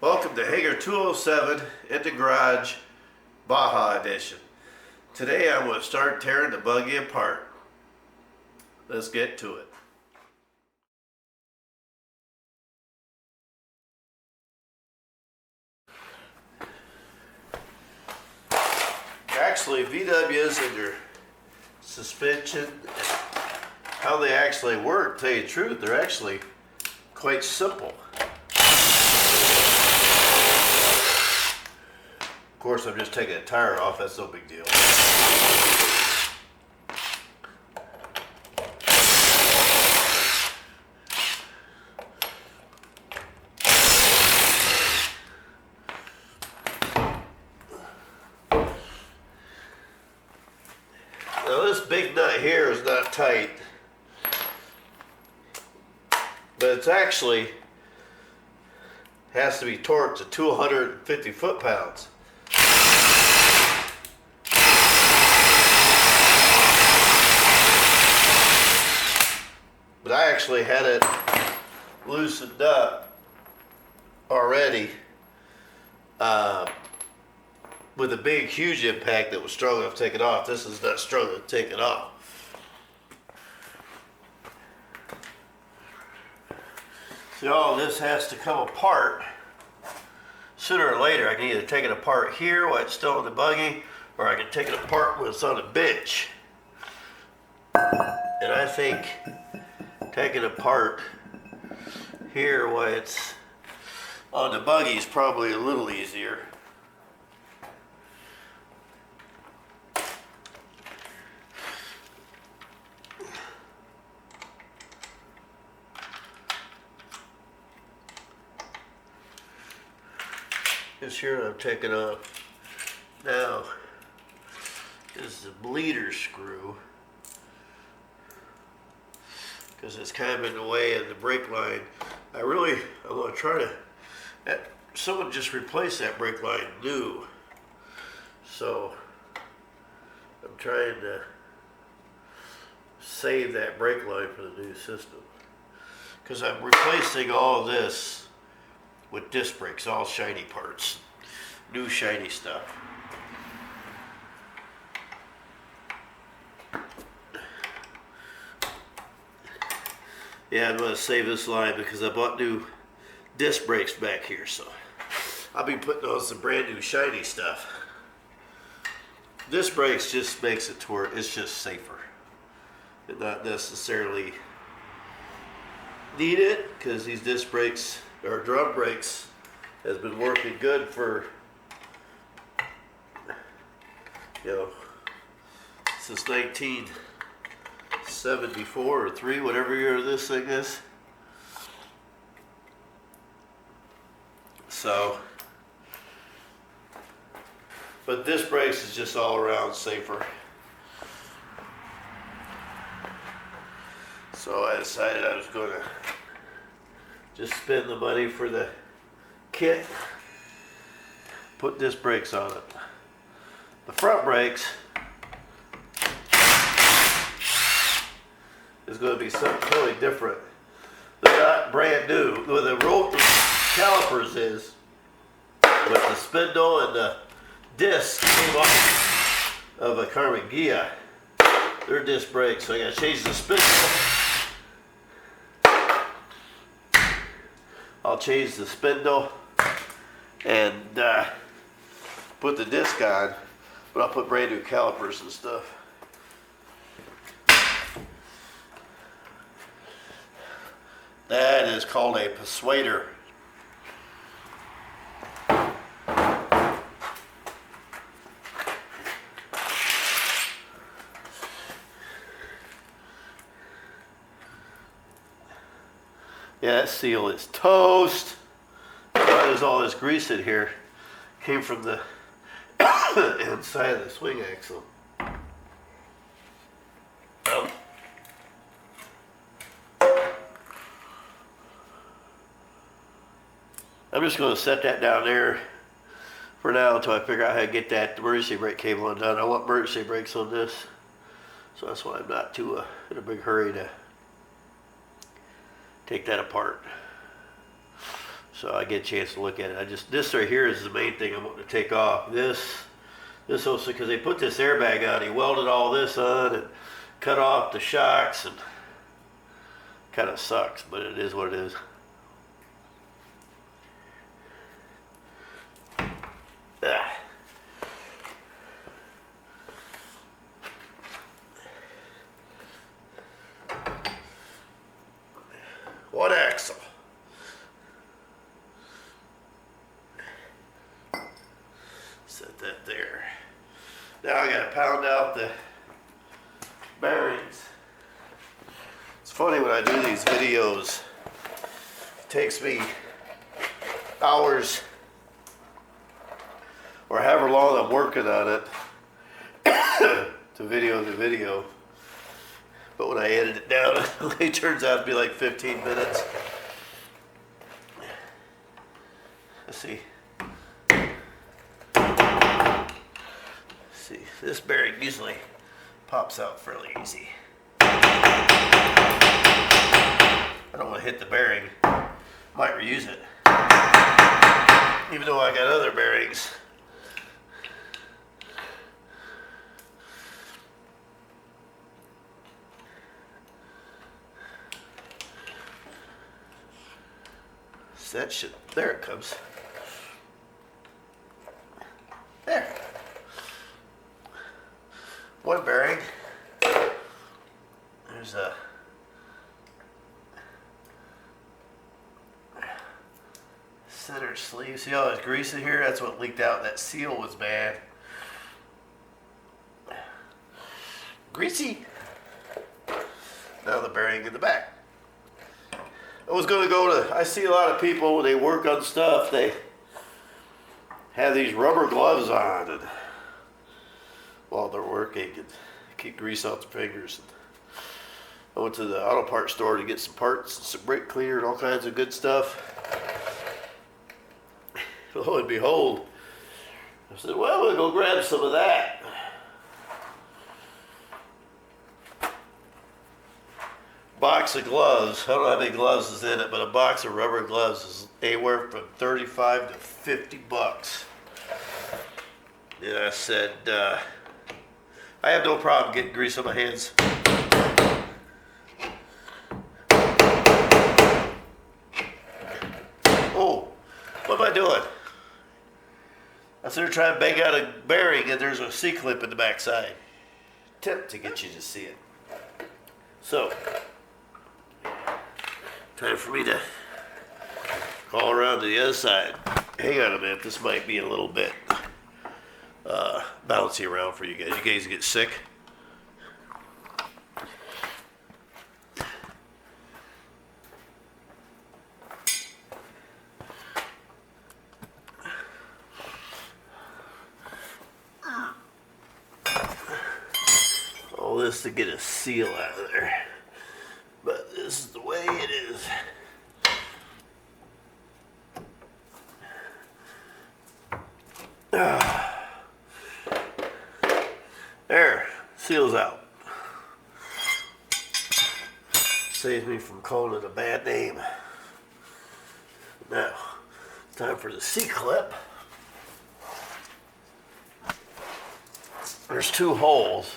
Welcome to Hanger 207 in the Garage Baja Edition. Today I'm going to start tearing the buggy apart. Let's get to it. Actually, VWs and their suspension and how they actually work, to tell you the truth, they're actually quite simple. Of course, I'm just taking a tire off, that's no big deal. Now this big nut here is not tight, but it's actually has to be torqued to 250 foot-pounds. But I actually had it loosened up already with a big, huge impact that was strong enough to take it off. This is not strong enough to take it off. See, all this has to come apart. Sooner or later, I can either take it apart here while it's still in the buggy, or I can take it apart when it's on the bench. And I think taking it apart here while it's on the buggy is probably a little easier. This here I'm taking off now is the bleeder screw, because it's kind of in the way of the brake line. I want to try to, someone just replaced that brake line new. So I'm trying to save that brake line for the new system. Because I'm replacing all this with disc brakes, all shiny parts, new shiny stuff. Yeah, I'm going to save this line because I bought new disc brakes back here, so I'll be putting on some brand new shiny stuff. Disc brakes just makes it to where it's just safer and not necessarily need it, because these disc brakes or drum brakes has been working good for, since 1974 or 3, whatever year this thing is. So, but disc brakes is just all around safer. So I decided I was going to just spend the money for the kit, put disc brakes on it. The front brakes is going to be something totally different. They're not brand new. With the rope calipers is, but the spindle and the disc came off of a Carmen Gia. They're disc brakes, so I got to change the spindle. I'll change the spindle and put the disc on, but I'll put brand new calipers and stuff. That is called a persuader. Yeah, that seal is toast. There's all this grease in here. Came from the inside of the swing axle. Oh. I'm just going to set that down there for now until I figure out how to get that emergency brake cable undone. I want emergency brakes on this, so that's why I'm not too in a big hurry to take that apart. so I get a chance to look at it. This right here is the main thing I'm wanting to take off. This also, because they put this airbag on, he welded all this on and cut off the shocks, and kind of sucks, but it is what it is. One axle. Set that there. Now I gotta pound out the bearings. It's funny when I do these videos, it takes me hours or however long I'm working on it to video the video. But when I edit it down, it only turns out to be like 15 minutes. Let's see. See, this bearing usually pops out fairly easy. I don't want to hit the bearing. Might reuse it. Even though I got other bearings. That should, there it comes. There. One bearing. There's a center sleeve. See all this grease in here? That's what leaked out. That seal was bad. Greasy. Now the bearing in the back. I was going to go to, I see a lot of people when they work on stuff, they have these rubber gloves on and while they're working and keep grease off their fingers. I went to the auto parts store to get some parts and some brake cleaner and all kinds of good stuff. Lo and behold, I said, well, I'm going to go grab some of that. Box of gloves. I don't know how many gloves is in it, but a box of rubber gloves is anywhere from 35 to 50 bucks. And I said, I have no problem getting grease on my hands. Oh, what am I doing? I started trying to bang out a bearing and there's a C-clip in the backside. Tip to get you to see it. So, time for me to call around to the other side. Hang on a minute, this might be a little bit bouncy around for you guys. You guys get sick? All this to get a seal out of there. But this is the way it is. There, seals out. Saves me from calling it a bad name. Now, it's time for the C-clip. There's two holes.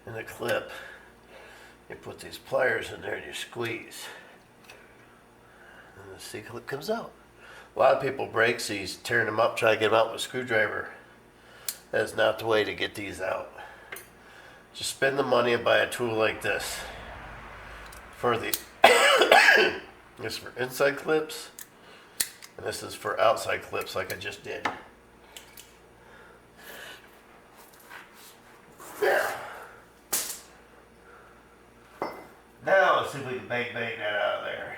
In the clip, you put these pliers in there and you squeeze. And the C-clip comes out. A lot of people break these, tearing them up, try to get them out with a screwdriver. That's not the way to get these out. Just spend the money and buy a tool like this. For the this is for inside clips, and this is for outside clips like I just did. There. Now let's see if we can bang that out of there.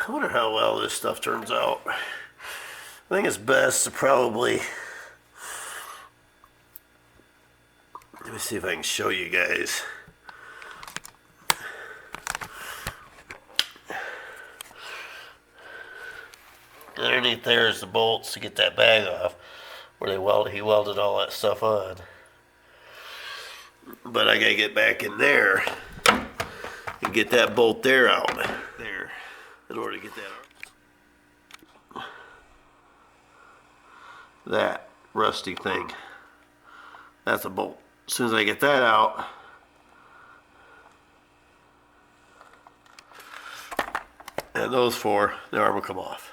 I wonder how well this stuff turns out. I think it's best to probably, let me see if I can show you guys. Underneath there is the bolts to get that bag off, where he welded all that stuff on. But I gotta get back in there and get that bolt there out there in order to get that out. That rusty thing, that's a bolt. As soon as I get that out, and those four, the arm will come off.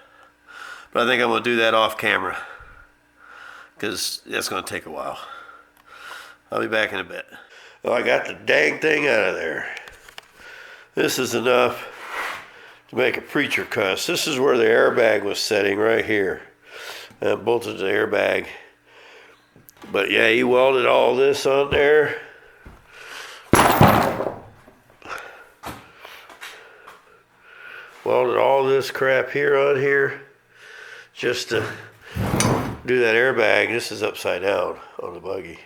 But I think I'm going to do that off camera, because that's going to take a while. I'll be back in a bit. Oh, I got the dang thing out of there. This is enough to make a preacher cuss. This is where the airbag was setting, right here. I bolted the airbag. But yeah, he welded all this on there. Welded all this crap here on here just to do that airbag. This is upside down on the buggy.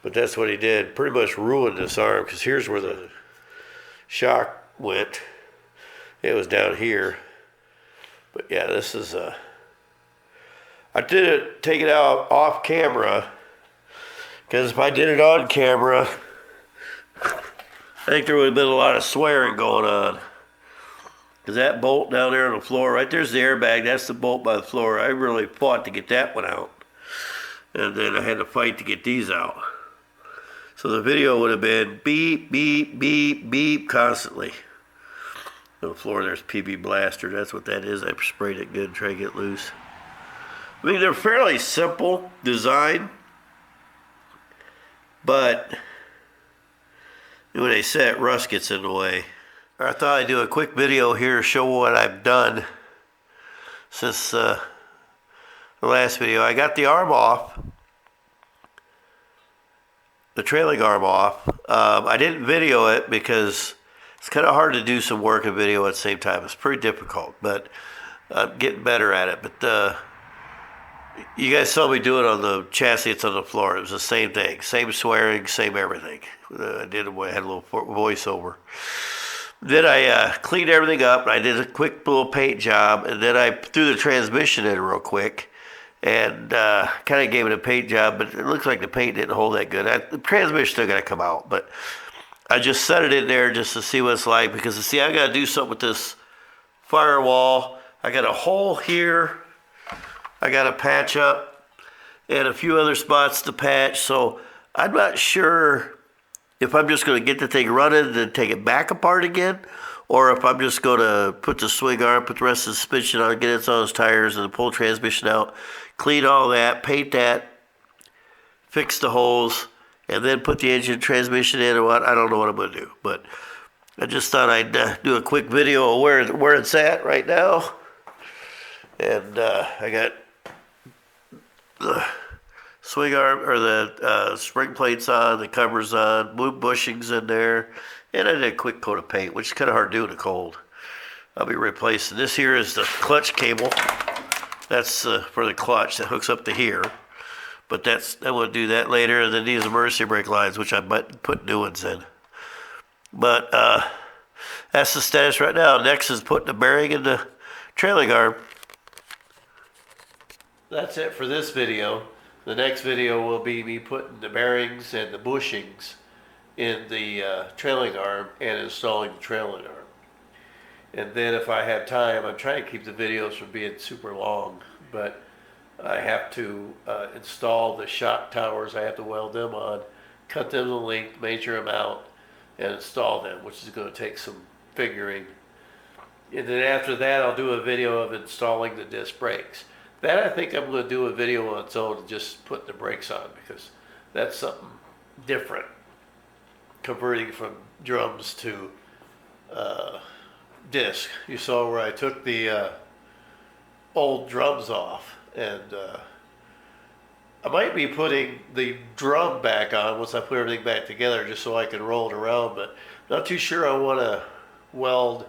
But that's what he did. Pretty much ruined this arm, because here's where the shock went. It was down here. But yeah, this is I did take it out off camera, because if I did it on camera, I think there would have been a lot of swearing going on. Because that bolt down there on the floor, right there's the airbag, that's the bolt by the floor. I really fought to get that one out. And then I had to fight to get these out. So the video would have been beep, beep, beep, beep constantly. On the floor there's PB Blaster, that's what that is. I sprayed it good, try to get loose. I mean, they're fairly simple design, but when they set, rust gets in the way. I thought I'd do a quick video here to show what I've done since the last video. I got the arm off, the trailing arm off. I didn't video it because it's kind of hard to do some work and video at the same time. It's pretty difficult, but I'm getting better at it. But you guys saw me do it on the chassis. It's on the floor. It was the same thing, same swearing, same everything. I had a little voiceover. Then I cleaned everything up. I did a quick little paint job, and then I threw the transmission in real quick and kind of gave it a paint job, but it looks like the paint didn't hold that good. The transmission still got to come out, but I just set it in there just to see what it's like, because see, I got to do something with this firewall. I got a hole here I got to patch up, and a few other spots to patch, so I'm not sure if I'm just going to get the thing running and then take it back apart again, or if I'm just going to put the swing arm, put the rest of the suspension on, get it on those tires, and pull the transmission out, clean all that, paint that, fix the holes, and then put the engine transmission in or what. I don't know what I'm going to do, but I just thought I'd do a quick video of where it's at right now. And I got the swing arm, or the spring plates on, the covers on, bushings in there, and I did a quick coat of paint, which is kind of hard to do in the cold. I'll be replacing this. Here is the clutch cable. That's for the clutch that hooks up to here, but I want to do that later. And then these emergency brake lines, which I might put new ones in. But that's the status right now. Next is putting the bearing in the trailing arm. That's it for this video. The next video will be me putting the bearings and the bushings in the trailing arm and installing the trailing arm. And then if I have time, I'm trying to keep the videos from being super long, but I have to install the shock towers. I have to weld them on, cut them to length, measure them out, and install them, which is going to take some figuring. And then after that, I'll do a video of installing the disc brakes. That I think I'm going to do a video on its own and just put the brakes on, because that's something different, converting from drums to disc. You saw where I took the old drums off, and I might be putting the drum back on once I put everything back together, just so I can roll it around, but not too sure I want to weld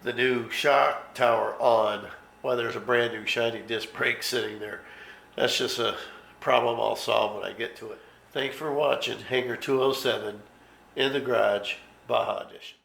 the new shock tower on while there's a brand new shiny disc brake sitting there. That's just a problem I'll solve when I get to it. Thanks for watching Hangar 207 in the Garage, Baja Edition.